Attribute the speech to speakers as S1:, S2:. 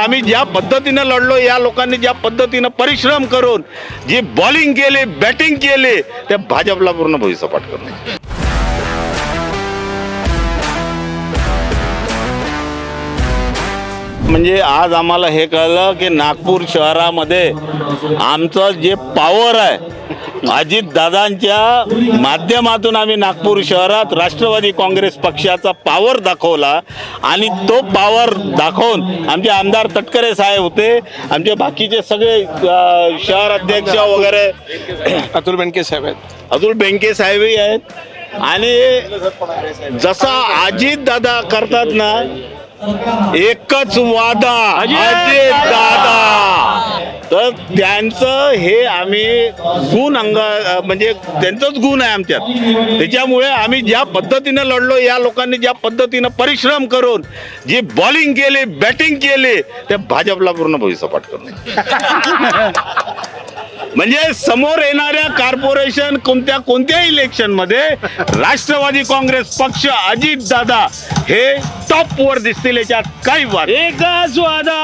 S1: आम्ही ज्या पद्धतीनं लढलो, या लोकांनी ज्या पद्धतीनं परिश्रम करून जी बॉलिंग केली, बॅटिंग केली, त्या भाजपला पूर्ण भुईसपाट करणं. म्हणजे आज आम्हाला हे कळलं की नागपूर शहरामध्ये आमचं जे पॉवर आहे, अजितदादांच्या माध्यमातून आम्ही नागपूर शहरात राष्ट्रवादी काँग्रेस पक्षाचा पॉवर दाखवला आणि तो पॉवर दाखवून आमचे आमदार तटकरे साहेब होते, आमचे बाकीचे सगळे शहर अध्यक्ष वगैरे
S2: अतुल बेनके साहेब आहेत,
S1: अतुल बेनके साहेबही आहेत. आणि जसा अजितदादा करतात ना, एकच वादा अजित दादा, तर त्यांचं हे आम्ही गुण म्हणजे त्यांचंच गुण आहे आमच्यात. त्याच्यामुळे आम्ही ज्या पद्धतीनं लढलो, या लोकांनी ज्या पद्धतीनं परिश्रम करून जी बॉलिंग केली, बॅटिंग केली, त्या भाजपला पूर्ण भुईसपाट करणं. म्हणजे समोर येणाऱ्या कॉर्पोरेशन कोणत्याही इलेक्शन मध्ये राष्ट्रवादी काँग्रेस पक्ष, अजित दादा हे टॉप वर दिसतील, याच्यात काही वाद.
S3: एकच वादा